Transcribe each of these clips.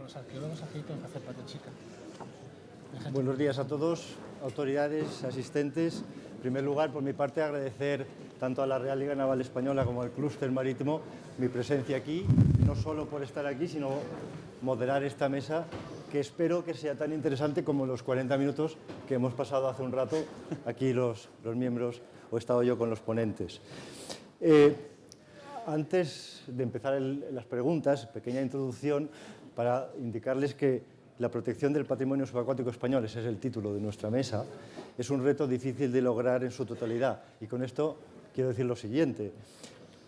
los arqueólogos aquí tenemos que hacer patio chica. Buenos días a todos, autoridades, asistentes. En primer lugar, por mi parte, agradecer tanto a la Real Liga Naval Española como al Clúster Marítimo mi presencia aquí, no solo por estar aquí, sino moderar esta mesa, que espero que sea tan interesante como los 40 minutos que hemos pasado hace un rato aquí los miembros, o he estado yo con los ponentes. Antes de empezar las preguntas, pequeña introducción para indicarles que la protección del patrimonio subacuático español, ese es el título de nuestra mesa, es un reto difícil de lograr en su totalidad. Y con esto quiero decir lo siguiente.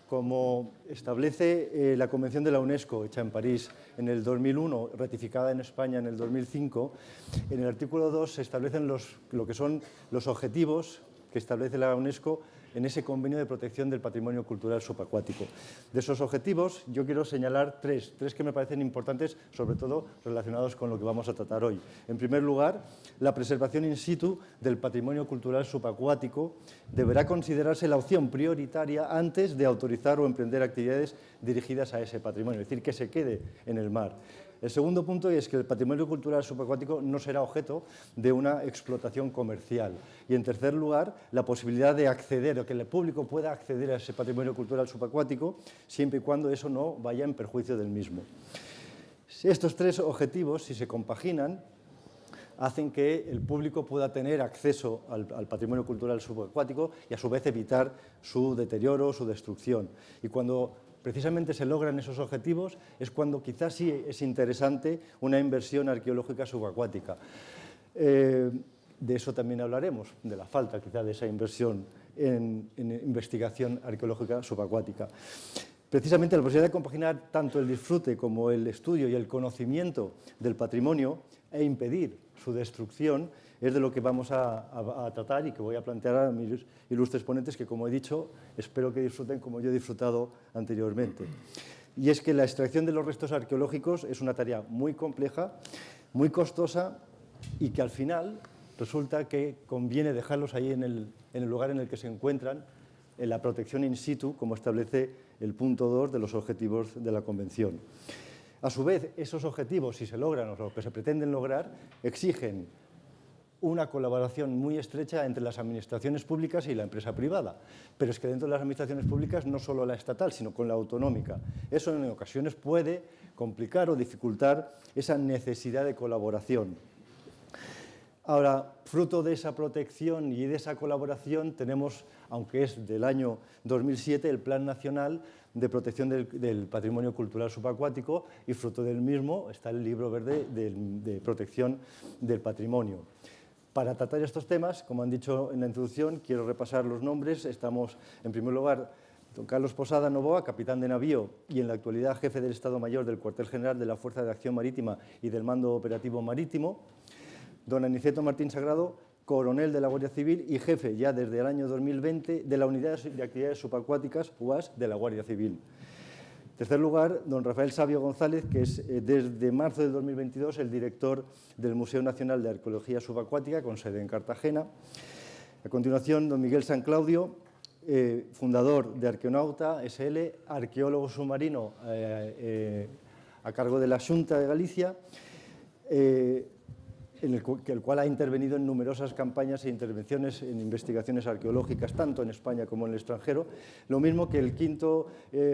Como establece la Convención de la UNESCO, hecha en París en el 2001, ratificada en España en el 2005, en el artículo 2 se establecen lo que son los objetivos que establece la UNESCO en ese convenio de protección del patrimonio cultural subacuático. De esos objetivos yo quiero señalar tres que me parecen importantes, sobre todo relacionados con lo que vamos a tratar hoy. En primer lugar, la preservación in situ del patrimonio cultural subacuático deberá considerarse la opción prioritaria antes de autorizar o emprender actividades dirigidas a ese patrimonio, es decir, que se quede en el mar. El segundo punto es que el patrimonio cultural subacuático no será objeto de una explotación comercial. Y en tercer lugar, la posibilidad de acceder, o que el público pueda acceder a ese patrimonio cultural subacuático, siempre y cuando eso no vaya en perjuicio del mismo. Estos tres objetivos, si se compaginan, hacen que el público pueda tener acceso al patrimonio cultural subacuático y a su vez evitar su deterioro, su destrucción. Y cuando precisamente se logran esos objetivos es cuando quizás sí es interesante una inversión arqueológica subacuática. De eso también hablaremos, de la falta quizá de esa inversión en investigación arqueológica subacuática. Precisamente la posibilidad de compaginar tanto el disfrute como el estudio y el conocimiento del patrimonio e impedir su destrucción es de lo que vamos a tratar y que voy a plantear a mis ilustres ponentes que, como he dicho, espero que disfruten como yo he disfrutado anteriormente. Y es que la extracción de los restos arqueológicos es una tarea muy compleja, muy costosa y que al final resulta que conviene dejarlos ahí en el lugar en el que se encuentran, en la protección in situ, como establece el punto 2 de los objetivos de la Convención. A su vez, esos objetivos, si se logran o lo que se pretenden lograr, exigen una colaboración muy estrecha entre las administraciones públicas y la empresa privada. Pero es que dentro de las administraciones públicas no solo la estatal, sino con la autonómica. Eso en ocasiones puede complicar o dificultar esa necesidad de colaboración. Ahora, fruto de esa protección y de esa colaboración tenemos, aunque es del año 2007, el Plan Nacional de Protección del Patrimonio Cultural Subacuático y fruto del mismo está el Libro Verde de Protección del Patrimonio. Para tratar estos temas, como han dicho en la introducción, quiero repasar los nombres. Estamos, en primer lugar, don Carlos Posada Novoa, capitán de navío y en la actualidad jefe del Estado Mayor del Cuartel General de la Fuerza de Acción Marítima y del Mando Operativo Marítimo. Don Aniceto Martín Sagrado, coronel de la Guardia Civil y jefe ya desde el año 2020 de la Unidad de Actividades Subacuáticas, UAS, de la Guardia Civil. En tercer lugar, don Rafael Sabio González, que es desde marzo del 2022 el director del Museo Nacional de Arqueología Subacuática, con sede en Cartagena. A continuación, don Miguel San Claudio, fundador de Arqueonauta SL, arqueólogo submarino a cargo de la Xunta de Galicia, el cual ha intervenido en numerosas campañas e intervenciones en investigaciones arqueológicas, tanto en España como en el extranjero, lo mismo que el quinto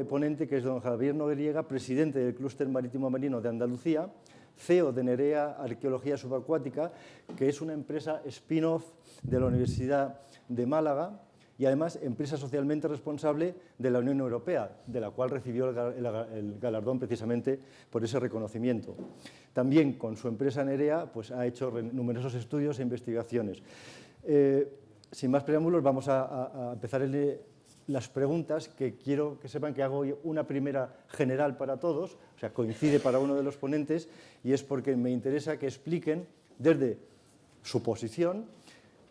ponente, que es don Javier Noriega, presidente del Clúster Marítimo Marino de Andalucía, CEO de Nerea Arqueología Subacuática, que es una empresa spin-off de la Universidad de Málaga, y además empresa socialmente responsable de la Unión Europea, de la cual recibió el galardón precisamente por ese reconocimiento. También con su empresa Nerea pues, ha hecho numerosos estudios e investigaciones. Sin más preámbulos, vamos a empezar las preguntas, que quiero que sepan que hago una primera general para todos, o sea, coincide para uno de los ponentes, y es porque me interesa que expliquen desde su posición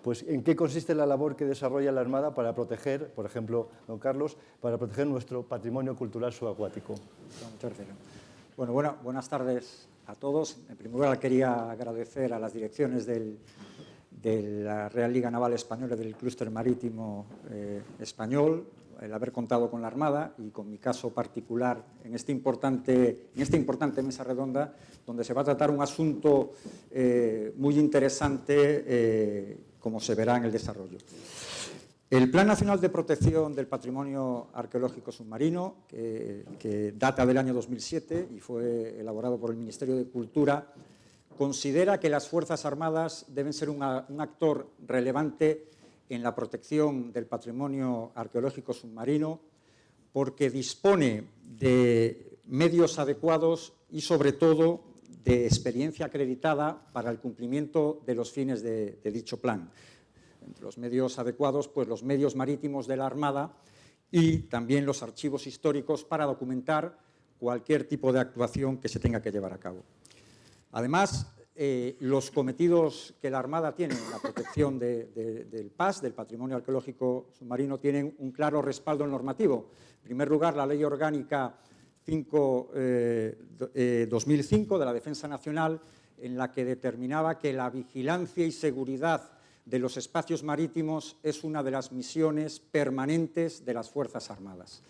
pues en qué consiste la labor que desarrolla la Armada para proteger, por ejemplo, don Carlos, para proteger nuestro patrimonio cultural subacuático. Muchas gracias. Bueno, buenas tardes a todos. En primer lugar, quería agradecer a las direcciones de la Real Liga Naval Española del Clúster Marítimo Español, el haber contado con la Armada y con mi caso particular en esta importante mesa redonda, donde se va a tratar un asunto muy interesante, como se verá en el desarrollo. El Plan Nacional de Protección del Patrimonio Arqueológico Submarino, que data del año 2007 y fue elaborado por el Ministerio de Cultura, considera que las Fuerzas Armadas deben ser un actor relevante en la protección del patrimonio arqueológico submarino porque dispone de medios adecuados y, sobre todo, de experiencia acreditada para el cumplimiento de los fines de dicho plan. Entre los medios adecuados, pues los medios marítimos de la Armada y también los archivos históricos para documentar cualquier tipo de actuación que se tenga que llevar a cabo. Además, los cometidos que la Armada tiene en la protección del PAS, del patrimonio arqueológico submarino, tienen un claro respaldo normativo. En primer lugar, la Ley Orgánica 2005 de la Defensa Nacional, en la que determinaba que la vigilancia y seguridad de los espacios marítimos es una de las misiones permanentes de las Fuerzas Armadas.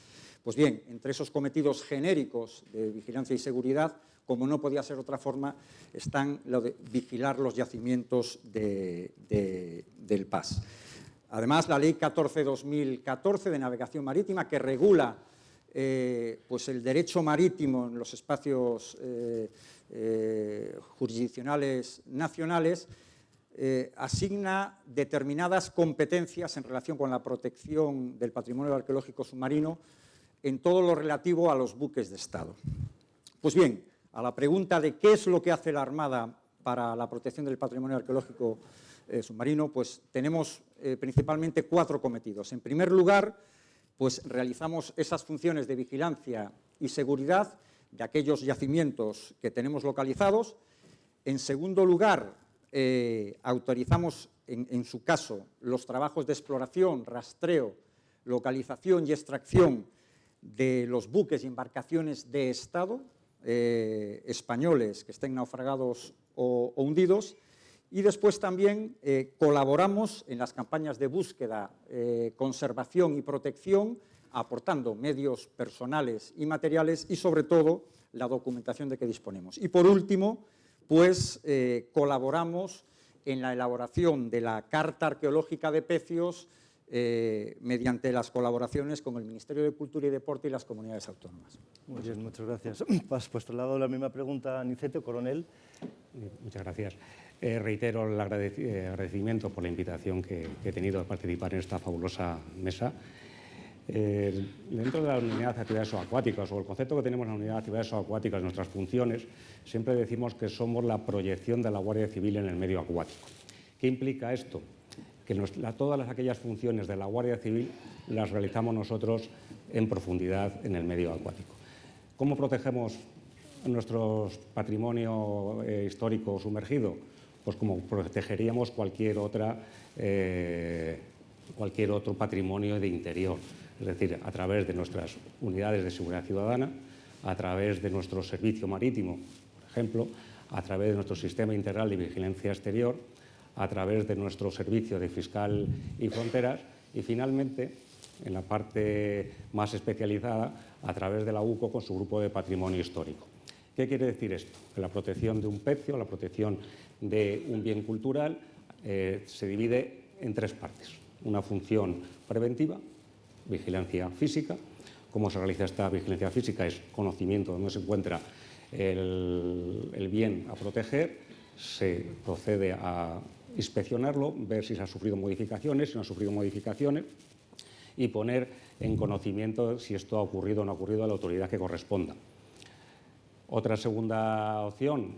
Pues bien, entre esos cometidos genéricos de vigilancia y seguridad, como no podía ser otra forma, están lo de vigilar los yacimientos del PAS. Además, la Ley 14/2014 de Navegación Marítima, que regula pues el derecho marítimo en los espacios jurisdiccionales nacionales, asigna determinadas competencias en relación con la protección del patrimonio arqueológico submarino en todo lo relativo a los buques de Estado. Pues bien, a la pregunta de qué es lo que hace la Armada para la protección del patrimonio arqueológico submarino, pues tenemos principalmente 4 cometidos. En primer lugar, pues realizamos esas funciones de vigilancia y seguridad de aquellos yacimientos que tenemos localizados. En segundo lugar, autorizamos, en su caso, los trabajos de exploración, rastreo, localización y extracción de los buques y embarcaciones de Estado españoles que estén naufragados o hundidos. Y después también colaboramos en las campañas de búsqueda, conservación y protección, aportando medios personales y materiales y, sobre todo, la documentación de que disponemos. Y, por último, pues colaboramos en la elaboración de la Carta Arqueológica de Pecios mediante las colaboraciones con el Ministerio de Cultura y Deporte y las comunidades autónomas. Muy bien, muchas gracias. Pues trasladado la misma pregunta a Aniceto, coronel. Muchas gracias. Reitero el agradecimiento por la invitación que he tenido de participar en esta fabulosa mesa. Dentro de la unidad de actividades subacuáticas o el concepto que tenemos en la unidad de actividades subacuáticas, nuestras funciones, siempre decimos que somos la proyección de la Guardia Civil en el medio acuático. ¿Qué implica esto? Que todas aquellas funciones de la Guardia Civil las realizamos nosotros en profundidad en el medio acuático. ¿Cómo protegemos nuestro patrimonio histórico sumergido? Pues como protegeríamos cualquier otro patrimonio de interior, es decir, a través de nuestras unidades de seguridad ciudadana, a través de nuestro servicio marítimo, por ejemplo, a través de nuestro sistema integral de vigilancia exterior, a través de nuestro servicio de fiscal y fronteras y, finalmente, en la parte más especializada, a través de la UCO con su grupo de patrimonio histórico. ¿Qué quiere decir esto? Que la protección de un pecio, la protección de un bien cultural, se divide en 3 partes. Una función preventiva, vigilancia física. ¿Cómo se realiza esta vigilancia física? Es conocimiento de dónde se encuentra el bien a proteger. Se procede a inspeccionarlo, ver si se han sufrido modificaciones, si no han sufrido modificaciones y poner en conocimiento si esto ha ocurrido o no ha ocurrido a la autoridad que corresponda. Otra segunda opción,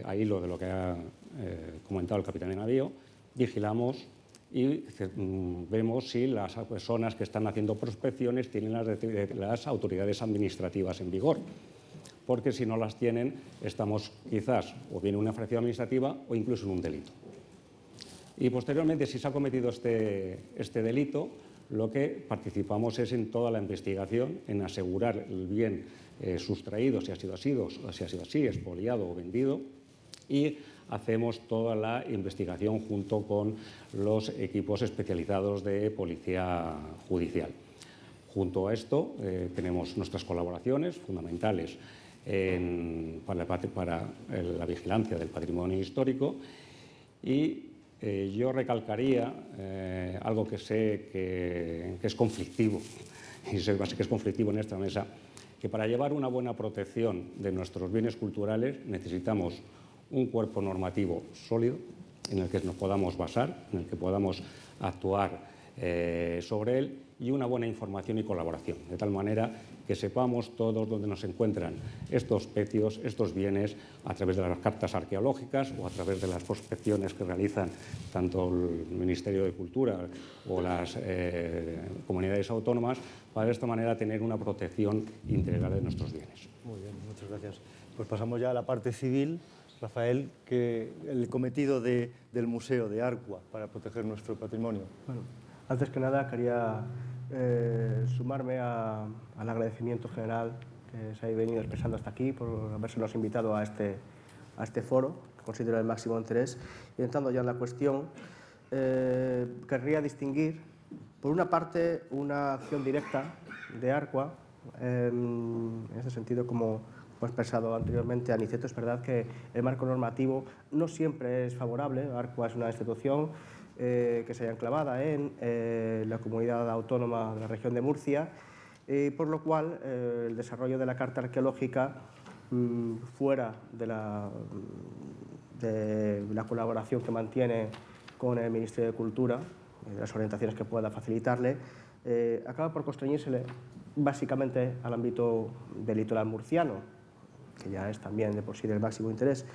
ahí lo de lo que ha comentado el capitán de navío, vigilamos y vemos si las personas que están haciendo prospecciones tienen las autoridades administrativas en vigor, porque si no las tienen estamos quizás o bien en una infracción administrativa o incluso en un delito. Y posteriormente, si se ha cometido este delito, lo que participamos es en toda la investigación, en asegurar el bien sustraído, si ha sido así, expoliado o vendido, y hacemos toda la investigación junto con los equipos especializados de policía judicial. Junto a esto, tenemos nuestras colaboraciones fundamentales para la vigilancia del patrimonio histórico y yo recalcaría algo que sé que es conflictivo, y sé que es conflictivo en esta mesa, que para llevar una buena protección de nuestros bienes culturales necesitamos un cuerpo normativo sólido en el que nos podamos basar, en el que podamos actuar sobre él, y una buena información y colaboración, de tal manera que sepamos todos dónde nos encuentran estos pecios, estos bienes, a través de las cartas arqueológicas o a través de las prospecciones que realizan tanto el Ministerio de Cultura o las comunidades autónomas, para de esta manera tener una protección integral de nuestros bienes. Muy bien, muchas gracias. Pues pasamos ya a la parte civil. Rafael, el cometido del Museo de Arcua para proteger nuestro patrimonio. Bueno, antes que nada quería sumarme al agradecimiento general que se ha venido expresando hasta aquí por habernos invitado a este foro, que considero de máximo interés. Y entrando ya en la cuestión, querría distinguir, por una parte, una acción directa de Arcua, en ese sentido, como he expresado anteriormente, Aniceto, es verdad que el marco normativo no siempre es favorable. Arcua es una institución que se halla enclavada en la comunidad autónoma de la región de Murcia, por lo cual el desarrollo de la carta arqueológica fuera de la colaboración que mantiene con el Ministerio de Cultura, de las orientaciones que pueda facilitarle, acaba por constreñírsele básicamente al ámbito del litoral murciano, que ya es también de por sí del máximo interés.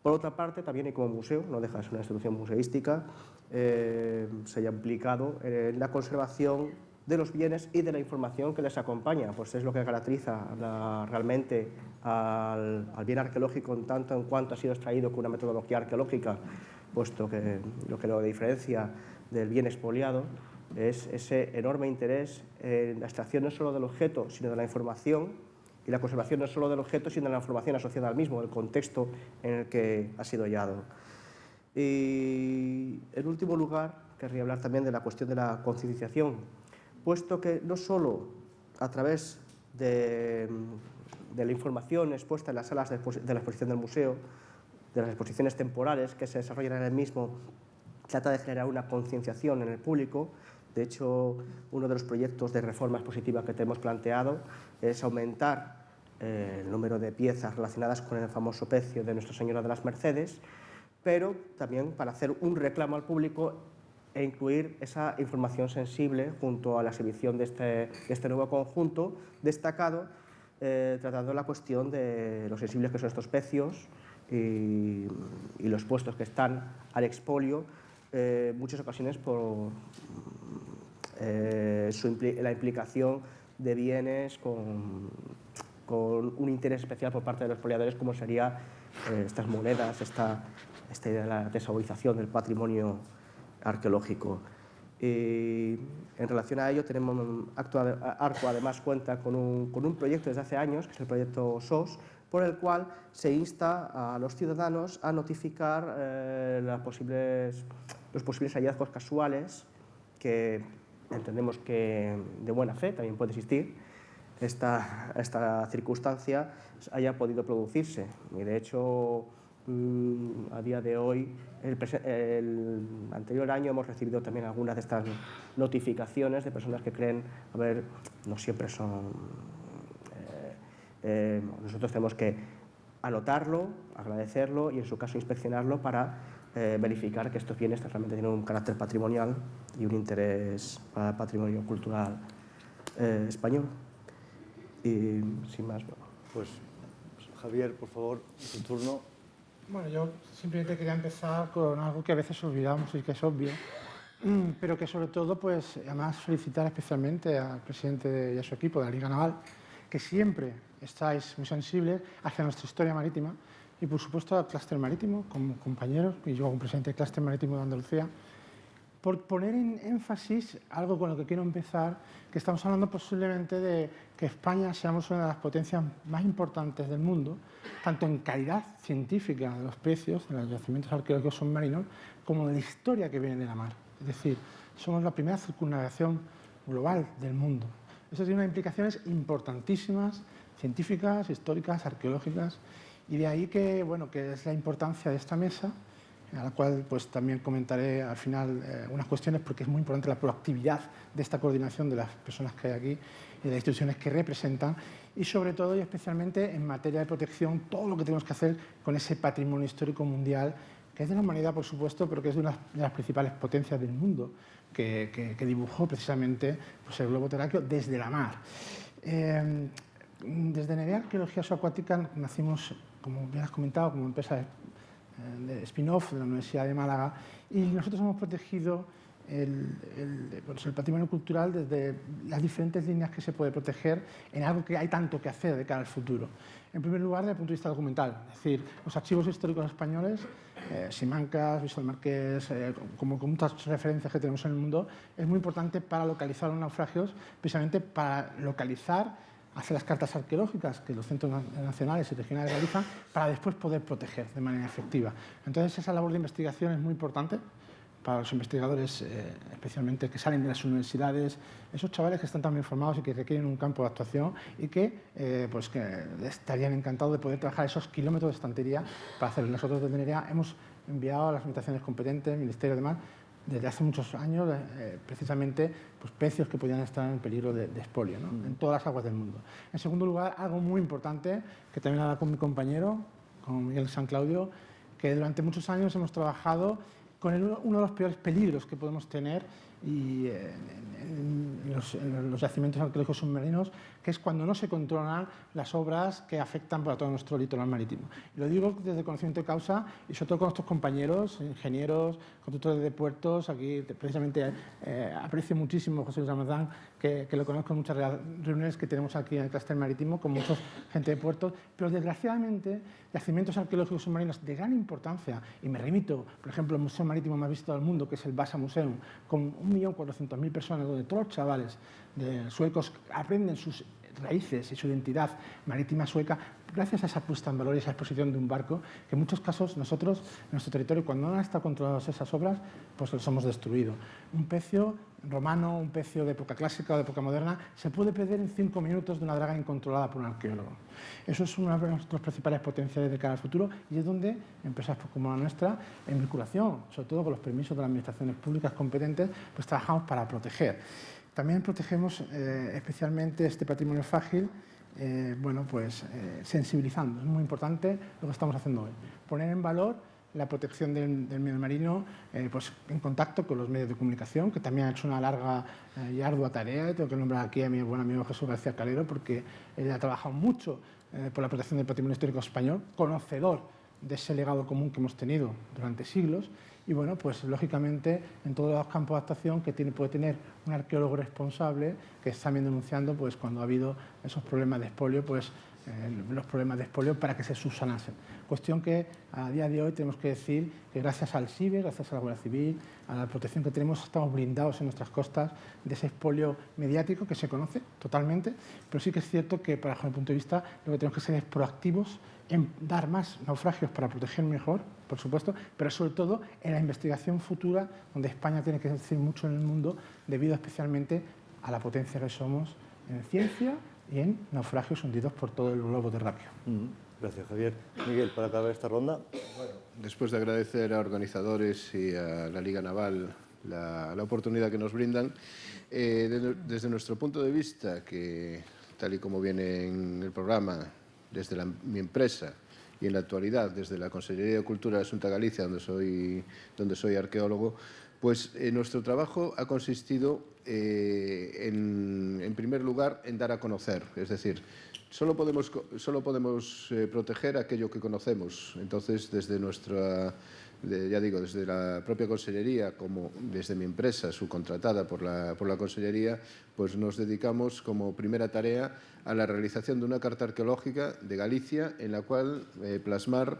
Por otra parte, también, y como museo, no deja de ser una institución museística, se haya implicado en la conservación de los bienes y de la información que les acompaña, pues es lo que caracteriza realmente al bien arqueológico en tanto en cuanto ha sido extraído con una metodología arqueológica, puesto que lo diferencia del bien expoliado es ese enorme interés en la extracción no solo del objeto, sino de la información, y la conservación no solo del objeto, sino de la información asociada al mismo, del contexto en el que ha sido hallado. Y, en último lugar, querría hablar también de la cuestión de la concienciación, puesto que no solo a través de la información expuesta en las salas de la exposición del museo, de las exposiciones temporales que se desarrollan en el mismo, trata de generar una concienciación en el público. De hecho, uno de los proyectos de reforma expositiva que tenemos planteado es aumentar el número de piezas relacionadas con el famoso pecio de Nuestra Señora de las Mercedes, pero también para hacer un reclamo al público e incluir esa información sensible junto a la exhibición de este nuevo conjunto destacado, tratando la cuestión de lo sensibles que son estos pecios y los puestos que están al expolio, muchas ocasiones por la implicación de bienes con un interés especial por parte de los expoliadores, como serían estas monedas, esta idea de la tesaurización del patrimonio arqueológico. En relación a ello, Arcua además cuenta con un proyecto desde hace años, que es el proyecto SOS, por el cual se insta a los ciudadanos a notificar los posibles hallazgos casuales, que entendemos que de buena fe también puede existir esta circunstancia haya podido producirse. Y de hecho, a día de hoy, el anterior año hemos recibido también algunas de estas notificaciones de personas que creen, no siempre son... nosotros tenemos que anotarlo, agradecerlo y en su caso inspeccionarlo para verificar que estos bienes realmente tienen un carácter patrimonial y un interés para el patrimonio cultural español. Y sin más, bueno. Pues Javier, por favor, tu turno. Bueno, yo simplemente quería empezar con algo que a veces olvidamos y que es obvio, pero que sobre todo, pues, además felicitar especialmente al presidente y a su equipo de la Liga Naval, que siempre estáis muy sensibles hacia nuestra historia marítima y, por supuesto, al clúster marítimo, como compañeros, y yo como presidente del clúster marítimo de Andalucía, por poner en énfasis algo con lo que quiero empezar, que estamos hablando posiblemente de que España seamos una de las potencias más importantes del mundo, tanto en calidad científica de los pecios, de los yacimientos arqueológicos submarinos, como de la historia que viene de la mar. Es decir, somos la primera circunnavegación global del mundo. Eso tiene unas implicaciones importantísimas, científicas, históricas, arqueológicas, y de ahí que, bueno, que es la importancia de esta mesa, a la cual pues, también comentaré al final unas cuestiones, porque es muy importante la proactividad de esta coordinación de las personas que hay aquí y de las instituciones que representan, y sobre todo y especialmente en materia de protección, todo lo que tenemos que hacer con ese patrimonio histórico mundial, que es de la humanidad, por supuesto, pero que es de una de las principales potencias del mundo, que dibujó precisamente pues, el globo terráqueo desde la mar. Desde Nerea Arqueología Subacuática nacimos, como bien has comentado, como empresa de spin-off de la Universidad de Málaga, y nosotros hemos protegido el patrimonio cultural desde las diferentes líneas que se puede proteger en algo que hay tanto que hacer de cara al futuro. En primer lugar, desde el punto de vista documental, es decir, los archivos históricos españoles, Simancas, Visual Marqués, como con muchas referencias que tenemos en el mundo, es muy importante para localizar los naufragios, precisamente para localizar, hacer las cartas arqueológicas que los centros nacionales y regionales realizan para después poder proteger de manera efectiva. Entonces, esa labor de investigación es muy importante para los investigadores, especialmente que salen de las universidades, esos chavales que están tan bien formados y que requieren un campo de actuación y que, pues que estarían encantados de poder trabajar esos kilómetros de estantería para hacerlo. Nosotros desde Nerea hemos enviado a las administraciones competentes, Ministerio de Mar, desde hace muchos años, precisamente, pues, pecios que podían estar en peligro de expolio, ¿no? En todas las aguas del mundo. En segundo lugar, algo muy importante, que también habla con mi compañero, con Miguel San Claudio, que durante muchos años hemos trabajado con uno de los peores peligros que podemos tener y en los yacimientos arqueológicos submarinos, que es cuando no se controlan las obras que afectan para todo nuestro litoral marítimo. Y lo digo desde conocimiento de causa y sobre todo con nuestros compañeros, ingenieros, constructores de puertos. Aquí precisamente aprecio muchísimo a José Luis Almazán, que lo conozco en muchas reuniones que tenemos aquí en el clúster marítimo con mucha gente de puertos, pero desgraciadamente yacimientos arqueológicos submarinos de gran importancia, y me remito, por ejemplo, al museo marítimo más visto del mundo, que es el Vasa Museum, con 1.400.000 personas, donde todos los chavales suecos aprenden sus raíces y su identidad marítima sueca gracias a esa puesta en valor y esa exposición de un barco, que en muchos casos nosotros, en nuestro territorio, cuando no han estado controladas esas obras, pues los hemos destruido. Un pecio romano, un pecio de época clásica o de época moderna, se puede perder en 5 minutos de una draga incontrolada por un arqueólogo. Eso es una de nuestras principales potencias de cara al futuro, y es donde empresas como la nuestra, en vinculación, sobre todo con los permisos de las administraciones públicas competentes, pues trabajamos para proteger. También protegemos especialmente este patrimonio frágil, sensibilizando. Es muy importante lo que estamos haciendo hoy. Poner en valor la protección del medio marino, pues en contacto con los medios de comunicación, que también ha hecho una larga y ardua tarea. Tengo que nombrar aquí a mi buen amigo Jesús García Calero, porque él ha trabajado mucho por la protección del patrimonio histórico español, conocedor de ese legado común que hemos tenido durante siglos. Y bueno, pues lógicamente en todos los campos de actuación que puede tener un arqueólogo responsable, que está también denunciando pues, cuando ha habido esos problemas de expolio, pues los problemas de expolio para que se subsanasen. Cuestión que a día de hoy tenemos que decir que gracias al CIBE, gracias a la Guardia Civil, a la protección que tenemos, estamos blindados en nuestras costas de ese expolio mediático que se conoce totalmente, pero sí que es cierto que, bajo mi punto de vista, lo que tenemos que ser es proactivos en dar más naufragios para proteger mejor, por supuesto, pero sobre todo en la investigación futura, donde España tiene que decir mucho en el mundo, debido especialmente a la potencia que somos en ciencia y en naufragios hundidos por todo el globo terráqueo. Gracias, Javier. Miguel, para acabar esta ronda. Bueno, después de agradecer a organizadores y a la Liga Naval la oportunidad que nos brindan, desde nuestro punto de vista, que tal y como viene en el programa, desde mi empresa y en la actualidad desde la Consellería de Cultura de la Xunta de Galicia, donde soy arqueólogo, pues nuestro trabajo ha consistido en primer lugar en dar a conocer, es decir, solo podemos proteger aquello que conocemos. Entonces, desde desde la propia Consellería, como desde mi empresa subcontratada por la Consellería, pues nos dedicamos como primera tarea a la realización de una carta arqueológica de Galicia en la cual plasmar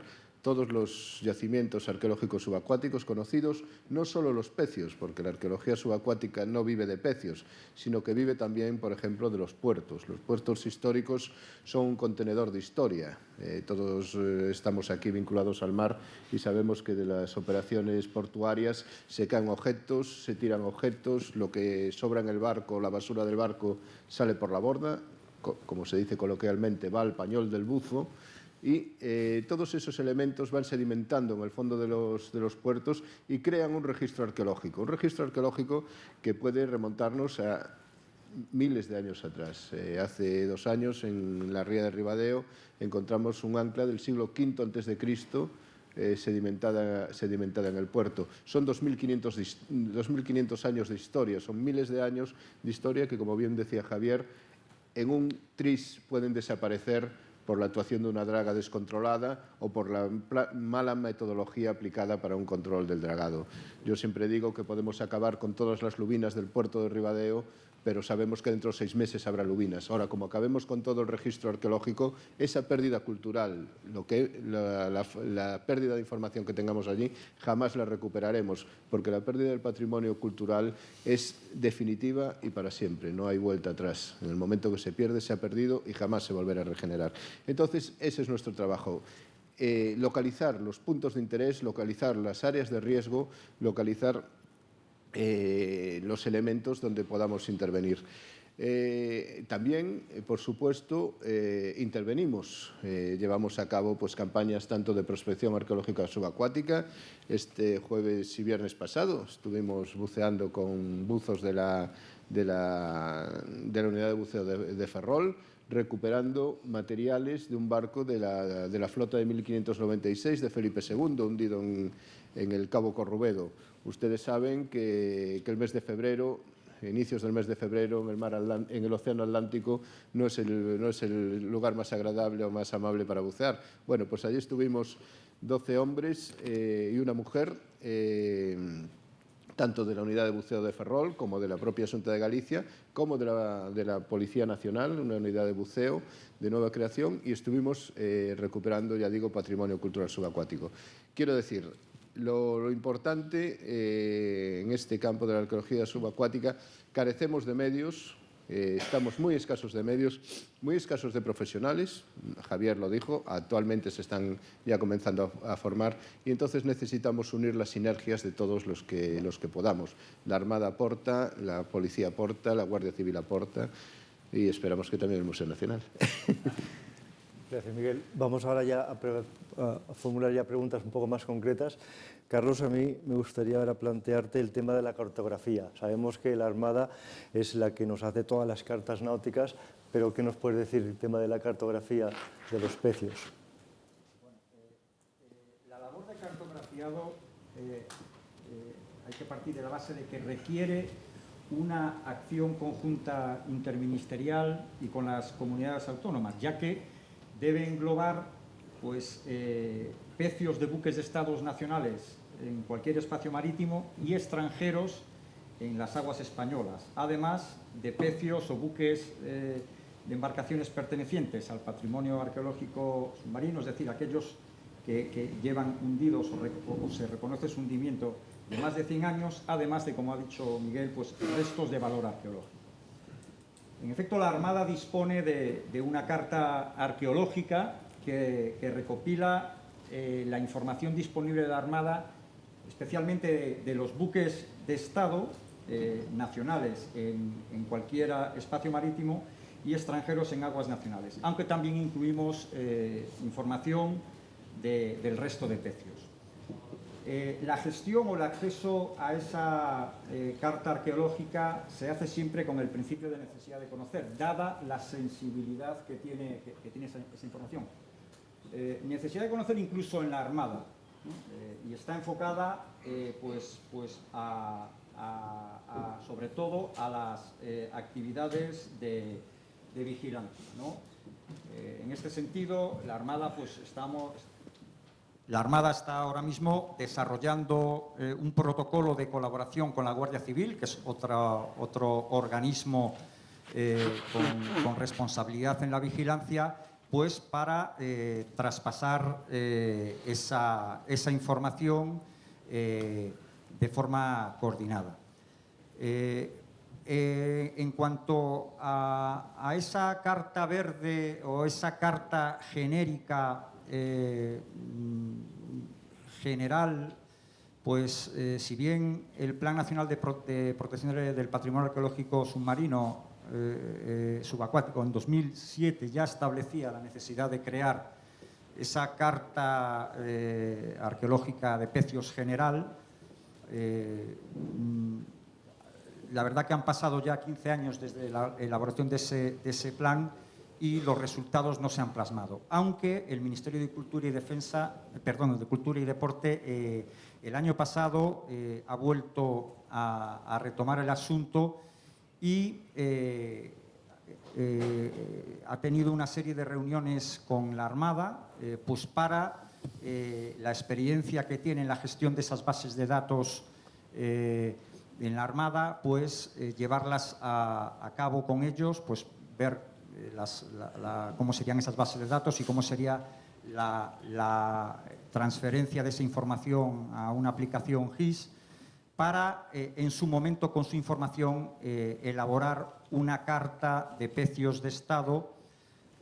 todos los yacimientos arqueológicos subacuáticos conocidos, no solo los pecios, porque la arqueología subacuática no vive de pecios, sino que vive también, por ejemplo, de los puertos. Los puertos históricos son un contenedor de historia. Todos estamos aquí vinculados al mar y sabemos que de las operaciones portuarias se caen objetos, se tiran objetos, lo que sobra en el barco, la basura del barco, sale por la borda, como se dice coloquialmente, va al pañol del buzo, y todos esos elementos van sedimentando en el fondo de los puertos y crean un registro arqueológico que puede remontarnos a miles de años atrás. Hace 2 años, en la ría de Ribadeo, encontramos un ancla del siglo V a.C., sedimentada en el puerto. Son 2.500 años de historia, son miles de años de historia que, como bien decía Javier, en un tris pueden desaparecer por la actuación de una draga descontrolada o por la mala metodología aplicada para un control del dragado. Yo siempre digo que podemos acabar con todas las lubinas del puerto de Ribadeo, pero sabemos que dentro de 6 meses habrá lubinas. Ahora, como acabemos con todo el registro arqueológico, esa pérdida cultural, la pérdida de información que tengamos allí, jamás la recuperaremos, porque la pérdida del patrimonio cultural es definitiva y para siempre, no hay vuelta atrás. En el momento que se pierde, se ha perdido y jamás se volverá a regenerar. Entonces, ese es nuestro trabajo. Localizar los puntos de interés, localizar las áreas de riesgo, localizar los elementos donde podamos intervenir. También, por supuesto, intervenimos. Llevamos a cabo campañas tanto de prospección arqueológica subacuática. Este jueves y viernes pasado estuvimos buceando con buzos de la unidad de buceo de Ferrol, recuperando materiales de un barco de la flota de 1596 de Felipe II, hundido en el Cabo Corrubedo. Ustedes saben que el mes de febrero, inicios del mes de febrero, en el Océano Atlántico, no es el lugar más agradable o más amable para bucear. Bueno, pues allí estuvimos 12 hombres y una mujer, tanto de la unidad de buceo de Ferrol como de la propia Xunta de Galicia, como de la Policía Nacional, una unidad de buceo de nueva creación, y estuvimos recuperando, ya digo, patrimonio cultural subacuático. Quiero decir, lo importante en este campo de la arqueología subacuática, carecemos de medios, estamos muy escasos de medios, muy escasos de profesionales, Javier lo dijo, actualmente se están ya comenzando a formar, y entonces necesitamos unir las sinergias de todos los que podamos. La Armada aporta, la Policía aporta, la Guardia Civil aporta, y esperamos que también el Museo Nacional. Gracias, Miguel. Vamos ahora ya a formular ya preguntas un poco más concretas. Carlos, a mí me gustaría ahora plantearte el tema de la cartografía. Sabemos que la Armada es la que nos hace todas las cartas náuticas, pero ¿qué nos puedes decir del tema de la cartografía de los pecios? Bueno, la labor de cartografiado hay que partir de la base de que requiere una acción conjunta interministerial y con las comunidades autónomas, ya que debe englobar pecios de buques de estados nacionales en cualquier espacio marítimo y extranjeros en las aguas españolas, además de pecios o buques de embarcaciones pertenecientes al patrimonio arqueológico submarino, es decir, aquellos que llevan hundidos o se reconoce su hundimiento de más de 100 años, además de, como ha dicho Miguel, restos de valor arqueológico. En efecto, la Armada dispone de una carta arqueológica que recopila la información disponible de la Armada, especialmente de los buques de Estado nacionales en cualquier espacio marítimo y extranjeros en aguas nacionales, aunque también incluimos información del resto de pecios. La gestión o el acceso a esa carta arqueológica se hace siempre con el principio de necesidad de conocer, dada la sensibilidad que tiene esa información. Necesidad de conocer incluso en la Armada, ¿no? Y está enfocada sobre todo a las actividades de vigilancia, ¿no? En este sentido, la Armada La Armada está ahora mismo desarrollando un protocolo de colaboración con la Guardia Civil, que es otro organismo con responsabilidad en la vigilancia, pues para traspasar esa información de forma coordinada. En cuanto a esa carta verde o esa carta genérica general, pues si bien el Plan Nacional de Protección del Patrimonio Arqueológico Submarino subacuático en 2007 ya establecía la necesidad de crear esa carta arqueológica de pecios general, la verdad que han pasado ya 15 años desde la elaboración de ese plan y los resultados no se han plasmado, aunque el Ministerio de Cultura y de Cultura y Deporte el año pasado ha vuelto a retomar el asunto y ha tenido una serie de reuniones con la Armada pues para la experiencia que tiene en la gestión de esas bases de datos en la Armada, pues llevarlas a cabo con ellos, pues ver cómo serían esas bases de datos y cómo sería la transferencia de esa información a una aplicación GIS para, en su momento, con su información, elaborar una carta de pecios de Estado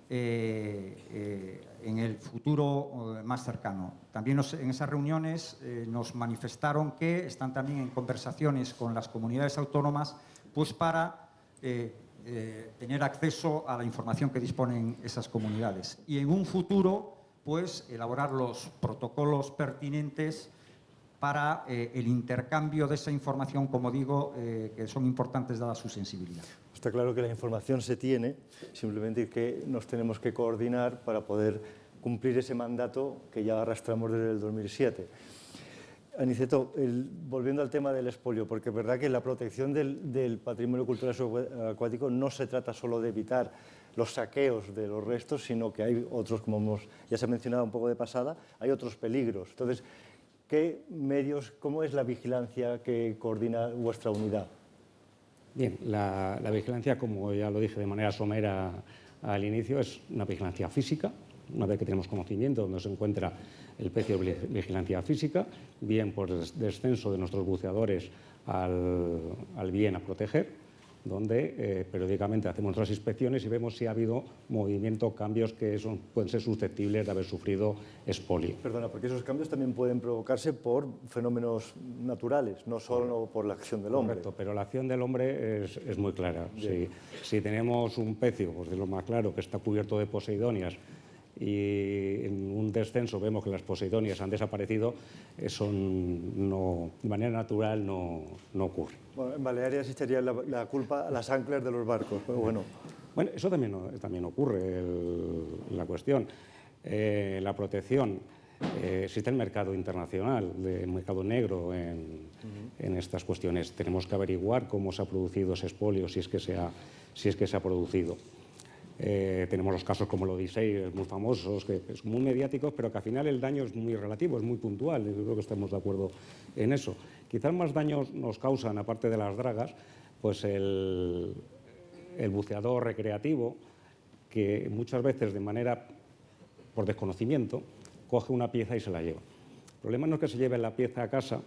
en el futuro más cercano. También en esas reuniones nos manifestaron que están también en conversaciones con las comunidades autónomas pues para tener acceso a la información que disponen esas comunidades y en un futuro pues elaborar los protocolos pertinentes para el intercambio de esa información, como digo, que son importantes dada su sensibilidad. Está claro que la información se tiene, simplemente que nos tenemos que coordinar para poder cumplir ese mandato que ya arrastramos desde el 2007. Aniceto, volviendo al tema del expolio, porque es verdad que la protección del patrimonio cultural subacuático no se trata solo de evitar los saqueos de los restos, sino que hay otros, como ya se ha mencionado un poco de pasada, hay otros peligros. Entonces, ¿qué medios, cómo es la vigilancia que coordina vuestra unidad? Bien, la vigilancia, como ya lo dije de manera somera al inicio, es una vigilancia física. Una vez que tenemos conocimiento de dónde se encuentra el pecio de vigilancia física, bien por descenso de nuestros buceadores al bien a proteger, donde periódicamente hacemos nuestras inspecciones y vemos si ha habido movimiento, cambios que pueden ser susceptibles de haber sufrido expolio. Perdona, porque esos cambios también pueden provocarse por fenómenos naturales, no solo por la acción del hombre. Correcto, pero la acción del hombre es muy clara. Si tenemos un pecio, pues de lo más claro, que está cubierto de poseidonias, y en un descenso vemos que las poseidonias han desaparecido, eso de manera natural no ocurre. Bueno, en Baleares echaría la culpa a las anclas de los barcos, pero bueno. Bueno, eso también ocurre, la cuestión. La protección, existe el mercado internacional, el mercado negro en estas cuestiones. Tenemos que averiguar cómo se ha producido ese expolio, si es que se ha producido. Tenemos los casos como el Odisei, muy famosos, que son muy mediáticos, pero que al final el daño es muy relativo, es muy puntual. Yo creo que estamos de acuerdo en eso. Quizás más daños nos causan, aparte de las dragas, pues el buceador recreativo, que muchas veces por desconocimiento, coge una pieza y se la lleva. El problema no es que se lleve la pieza a casa,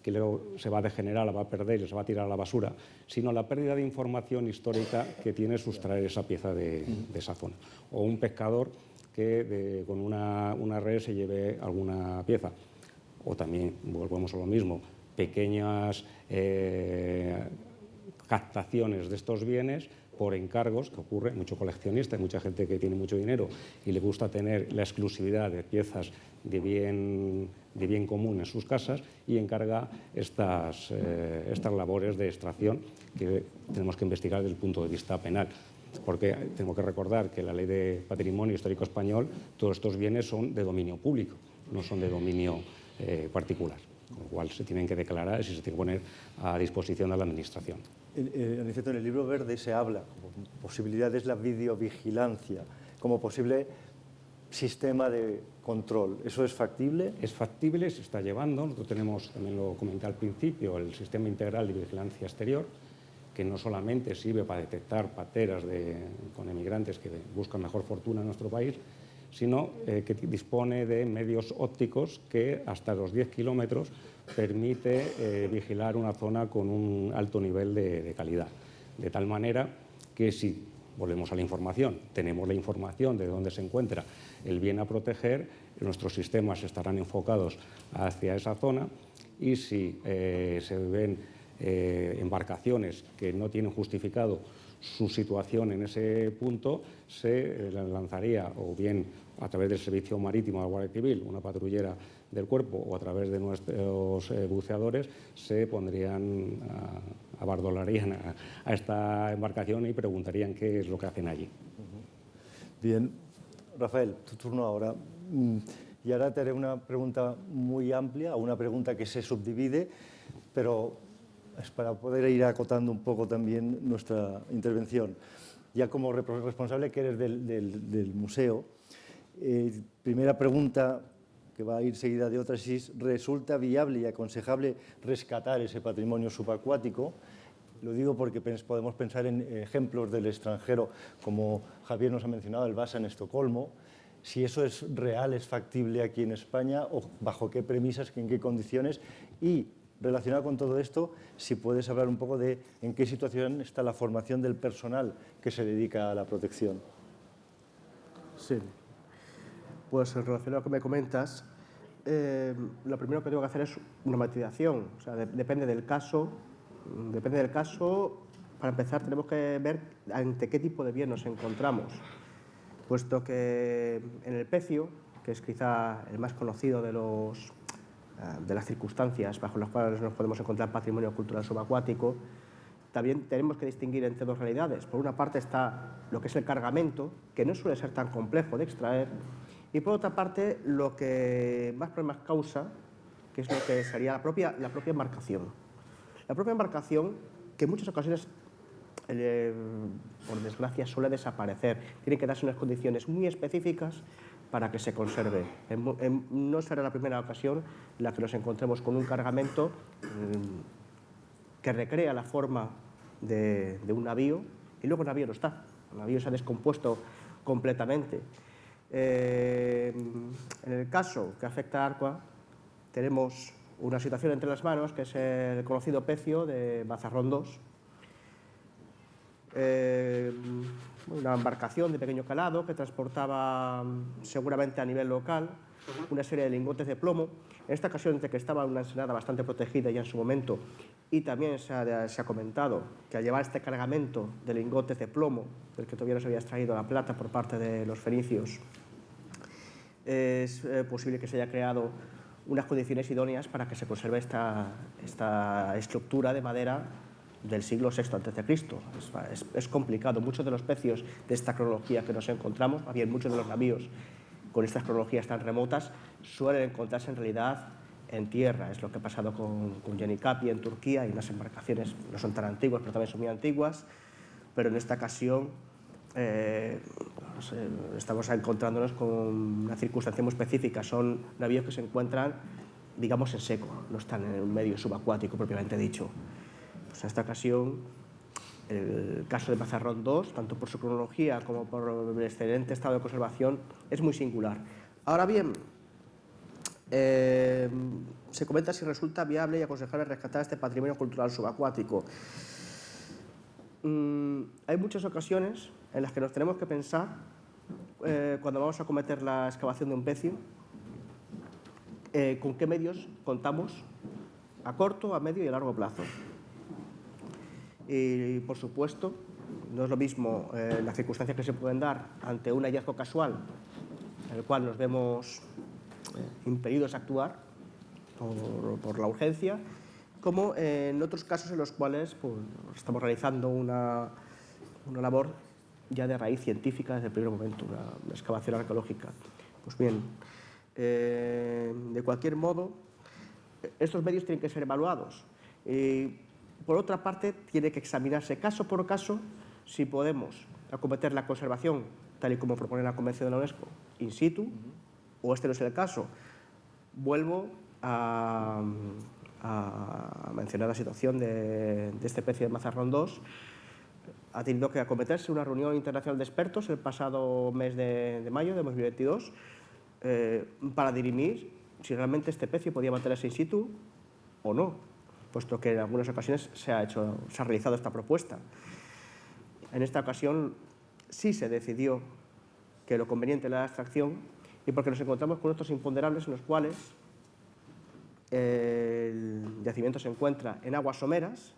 que luego se va a degenerar, la va a perder y se va a tirar a la basura, sino la pérdida de información histórica que tiene sustraer esa pieza de esa zona. O un pescador que con una red se lleve alguna pieza. O también, volvemos a lo mismo, pequeñas captaciones de estos bienes por encargos, que ocurre, mucho coleccionista, hay mucha gente que tiene mucho dinero y le gusta tener la exclusividad de piezas de bien común en sus casas y encarga estas labores de extracción que tenemos que investigar desde el punto de vista penal. Porque tengo que recordar que la Ley de Patrimonio Histórico Español, todos estos bienes son de dominio público, no son de dominio particular, con lo cual se tienen que declarar y se tienen que poner a disposición de la Administración. Aniceto, en el libro verde se habla como posibilidades la videovigilancia, como posible sistema de control. ¿Eso es factible? Es factible, se está llevando. Nosotros tenemos, también lo comenté al principio, el Sistema Integral de Vigilancia Exterior, que no solamente sirve para detectar pateras con emigrantes que buscan mejor fortuna en nuestro país, sino que dispone de medios ópticos que hasta los 10 kilómetros permite vigilar una zona con un alto nivel de calidad. De tal manera que si, volvemos a la información, tenemos la información de dónde se encuentra el bien a proteger, nuestros sistemas estarán enfocados hacia esa zona, y si se ven embarcaciones que no tienen justificado su situación en ese punto, se lanzaría o bien a través del Servicio Marítimo de la Guardia Civil, una patrullera del cuerpo, o a través de nuestros buceadores, se pondrían, abardolarían a esta embarcación y preguntarían qué es lo que hacen allí. Bien, Rafael, tu turno ahora. Y ahora te haré una pregunta muy amplia, una pregunta que se subdivide, pero es para poder ir acotando un poco también nuestra intervención. Ya como responsable que eres del museo, primera pregunta, que va a ir seguida de otras, es: ¿resulta viable y aconsejable rescatar ese patrimonio subacuático? Lo digo porque podemos pensar en ejemplos del extranjero, como Javier nos ha mencionado, el Vasa en Estocolmo. Si eso es real, es factible aquí en España, o bajo qué premisas, en qué condiciones. Y relacionado con todo esto, si puedes hablar un poco de en qué situación está la formación del personal que se dedica a la protección. Sí. Pues en relación a lo que me comentas, lo primero que tengo que hacer es una matización. O sea, depende del caso. Depende del caso. Para empezar, tenemos que ver ante qué tipo de bien nos encontramos. Puesto que en el pecio, que es quizá el más conocido de las circunstancias bajo las cuales nos podemos encontrar patrimonio cultural subacuático, también tenemos que distinguir entre dos realidades. Por una parte está lo que es el cargamento, que no suele ser tan complejo de extraer, y por otra parte lo que más problemas causa, que es lo que sería la propia embarcación. La propia embarcación, que en muchas ocasiones, por desgracia, suele desaparecer. Tienen que darse unas condiciones muy específicas para que se conserve. No será la primera ocasión en la que nos encontremos con un cargamento que recrea la forma de un navío, y luego el navío no está. El navío se ha descompuesto completamente. En el caso que afecta a Arqua, tenemos una situación entre las manos, que es el conocido pecio de Mazarrón 2, una embarcación de pequeño calado que transportaba, seguramente a nivel local, una serie de lingotes de plomo. En esta ocasión, entre que estaba en una ensenada bastante protegida ya en su momento, y también se ha comentado que al llevar este cargamento de lingotes de plomo, del que todavía no se había extraído la plata por parte de los fenicios, es posible que se haya creado unas condiciones idóneas para que se conserve esta estructura de madera del siglo VI a.C. Es complicado. Muchos de los pecios de esta cronología que nos encontramos, más bien muchos de los navíos con estas cronologías tan remotas, suelen encontrarse en realidad en tierra. Es lo que ha pasado con Yenicapi en Turquía, y unas embarcaciones no son tan antiguas, pero también son muy antiguas, pero en esta ocasión estamos encontrándonos con una circunstancia muy específica. Son navíos que se encuentran, digamos, en seco, no están en un medio subacuático propiamente dicho. Pues en esta ocasión, el caso de Mazarrón 2, tanto por su cronología como por el excelente estado de conservación, es muy singular. Ahora bien, se comenta si resulta viable y aconsejable rescatar este patrimonio cultural subacuático. Hay muchas ocasiones en las que nos tenemos que pensar, cuando vamos a acometer la excavación de un pecio, con qué medios contamos a corto, a medio y a largo plazo. Y, por supuesto, no es lo mismo las circunstancias que se pueden dar ante un hallazgo casual, en el cual nos vemos impedidos a actuar por la urgencia, como en otros casos en los cuales pues, estamos realizando una labor ya de raíz científica desde el primer momento, una excavación arqueológica. Pues bien, de cualquier modo, estos medios tienen que ser evaluados. Por otra parte, tiene que examinarse caso por caso si podemos acometer la conservación, tal y como propone la Convención de la UNESCO, in situ, o este no es el caso. Vuelvo a a mencionada situación de este pez de Mazarrón 2, ha tenido que acometerse una reunión internacional de expertos el pasado mes de mayo de 2022 para dirimir si realmente este pez podía mantenerse in situ o no, puesto que en algunas ocasiones se ha realizado esta propuesta. En esta ocasión sí se decidió que lo conveniente era la extracción, y porque nos encontramos con estos imponderables en los cuales el yacimiento se encuentra en aguas someras